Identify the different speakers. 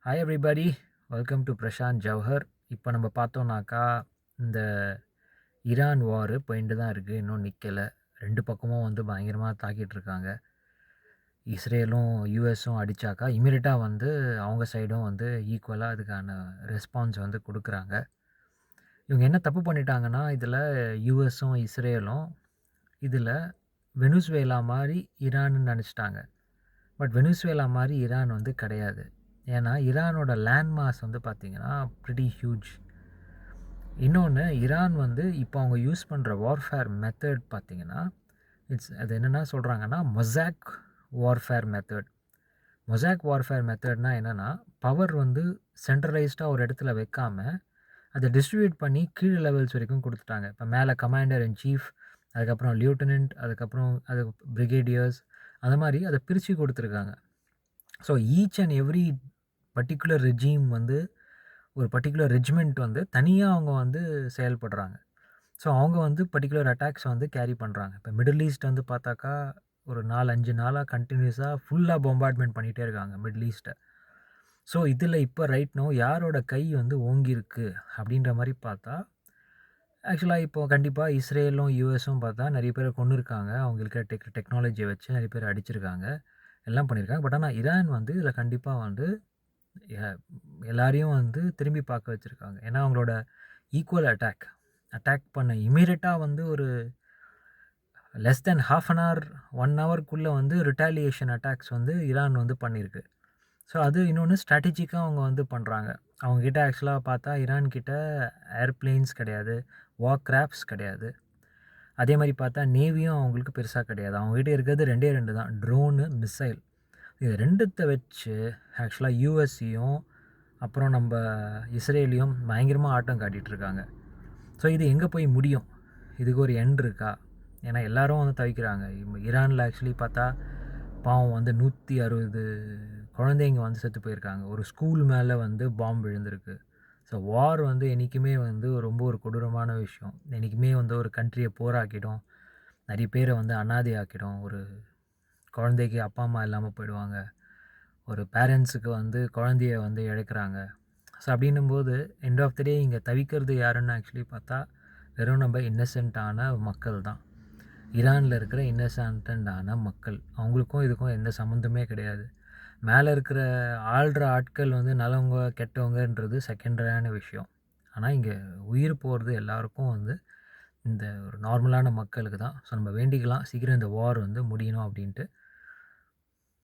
Speaker 1: Hi everybody, welcome to Prashanth Jawahar. இப்போ நம்ம பார்த்தோம்னாக்கா, இந்த ஈரான் வார் போயிட்டு தான் இருக்குது, இன்னும் நிற்கலை. ரெண்டு பக்கமும் வந்து பயங்கரமாக தாக்கிட்டு இருக்காங்க. இஸ்ரேலும் யூஎஸும் அடித்தாக்கா இமீடியட்டாக வந்து அவங்க சைடும் வந்து ஈக்குவலாக அதுக்கான ரெஸ்பான்ஸ் வந்து கொடுக்குறாங்க. இவங்க என்ன தப்பு பண்ணிட்டாங்கன்னா, இதில் யூஎஸும் இஸ்ரேலும் இதில் வெனிசுவேலா மாதிரி ஈரான்னு நினச்சிட்டாங்க. பட் வெனிசுவேலா மாதிரி ஈரான் வந்து கிடையாது. ஏன்னா ஈரானோட லேண்ட் மாஸ் வந்து பார்த்திங்கன்னா ப்ரிட்டி ஹியூஜ். இன்னொன்று, ஈரான் வந்து இப்போ அவங்க யூஸ் பண்ணுற வார்ஃபேர் மெத்தட் பார்த்திங்கன்னா, அது என்னென்னா சொல்கிறாங்கன்னா mosaic warfare method. Mosaic warfare மெத்தட்னால் என்னென்னா, பவர் வந்து சென்ட்ரலைஸ்டாக ஒரு இடத்துல வைக்காமல் அதை டிஸ்ட்ரிபியூட் பண்ணி கீழ் லெவல்ஸ் வரைக்கும் கொடுத்துட்டாங்க. இப்போ மேலே கமாண்டர் இன் சீஃப், அதுக்கப்புறம் லியூட்டனன்ட், அதுக்கப்புறம் அது பிரிகேடியர்ஸ், அந்த மாதிரி அதை பிரித்து கொடுத்துருக்காங்க. So each and every particular regime வந்து ஒரு பர்டிகுலர் ரெஜிமெண்ட் வந்து தனியாக அவங்க வந்து செயல்படுறாங்க. ஸோ அவங்க வந்து பர்டிகுலர் அட்டாக்ஸ் வந்து கேரி பண்ணுறாங்க. இப்போ மிடில் ஈஸ்ட் வந்து பார்த்தாக்கா ஒரு 4-5 நாளாக கண்டினியூஸாக ஃபுல்லாக பொம்பார்ட்மெண்ட் பண்ணிகிட்டே இருக்காங்க மிடில் ஈஸ்ட்டை. ஸோ இதில் இப்போ ரைட் நோ யாரோட கை வந்து ஓங்கியிருக்கு அப்படின்ற மாதிரி பார்த்தா, ஆக்சுவலாக இப்போது கண்டிப்பாக இஸ்ரேலும் யூஎஸும் பார்த்தா நிறைய பேரை கொண்டு இருக்காங்க. அவங்களுக்கு டெக்னாலஜியை வச்சு நிறைய பேர் அடிச்சிருக்காங்க, எல்லாம் பண்ணியிருக்காங்க. பட் ஆனால் ஈரான் வந்து இதில் கண்டிப்பாக வந்து எல்லாரையும் வந்து திரும்பி பார்க்க வச்சுருக்காங்க. ஏன்னா அவங்களோட ஈக்குவல் அட்டாக் பண்ண இமீடியட்டாக வந்து ஒரு லெஸ் தென் ½ அன் ஹவர் 1 ஹவருக்குள்ளே வந்து ரிட்டாலியேஷன் அட்டாக்ஸ் வந்து ஈரான் வந்து பண்ணியிருக்கு. ஸோ அது இன்னொன்று ஸ்ட்ராட்டஜிக்காக அவங்க வந்து பண்ணுறாங்க. அவங்கக்கிட்ட ஆக்சுவலாக பார்த்தா ஈரான்கிட்ட ஏர்பிளேன்ஸ் கிடையாது, வார் கிராஃப்ட்ஸ் கிடையாது. அதே மாதிரி பார்த்தா நேவியும் அவங்களுக்கு பெருசாக கிடையாது. அவங்ககிட்ட இருக்கிறது 2 தான், ட்ரோனு, மிசைல். இது 2த்தை வச்சு ஆக்சுவலாக யூஎஸ்சியும் அப்புறம் நம்ம இஸ்ரேலையும் பயங்கரமாக ஆட்டம் காட்டிகிட்ருக்காங்க. ஸோ இது எங்கே போய் முடியும்? இதுக்கு ஒரு எண்ட் இருக்கா? ஏன்னா எல்லோரும் வந்து தவிக்கிறாங்க. ஈரானில் ஆக்சுவலி பார்த்தா பாவம் வந்து 160 குழந்தைங்க வந்து செத்து போயிருக்காங்க. ஒரு ஸ்கூல் மேலே வந்து பாம்பு விழுந்திருக்கு. ஸோ வார் வந்து என்றைக்குமே வந்து ரொம்ப ஒரு கொடூரமான விஷயம். என்றைக்குமே வந்து ஒரு கண்ட்ரியை போராக்கிடும், நிறைய பேரை வந்து அனாதை ஆக்கிடும். ஒரு குழந்தைக்கு அப்பா அம்மா இல்லாமல் போயிடுவாங்க, ஒரு பேரண்ட்ஸுக்கு வந்து குழந்தைய வந்து இழக்கிறாங்க. ஸோ அப்படின்னும்போது எண்ட் ஆஃப் த டே இங்கே தவிக்கிறது யாருன்னு ஆக்சுவலி பார்த்தா வெறும் நம்ம இன்னசென்ட்டான மக்கள் தான். ஈரானில் இருக்கிற இன்னசென்ட்டான மக்கள். அவங்களுக்கும் இதுக்கும் எந்த சம்மந்தமே கிடையாது. மேலே இருக்கிற ஆள்ற ஆட்கள் வந்து நல்லவங்க கெட்டவங்கன்றது செகண்டரியான விஷயம். ஆனால் இங்கே உயிர் போகிறது எல்லாருக்கும் வந்து இந்த ஒரு நார்மலான மக்களுக்கு தான். ஸோ நம்ம வேண்டிக்கலாம் சீக்கிரம் இந்த வார் வந்து முடியணும் அப்படின்ட்டு.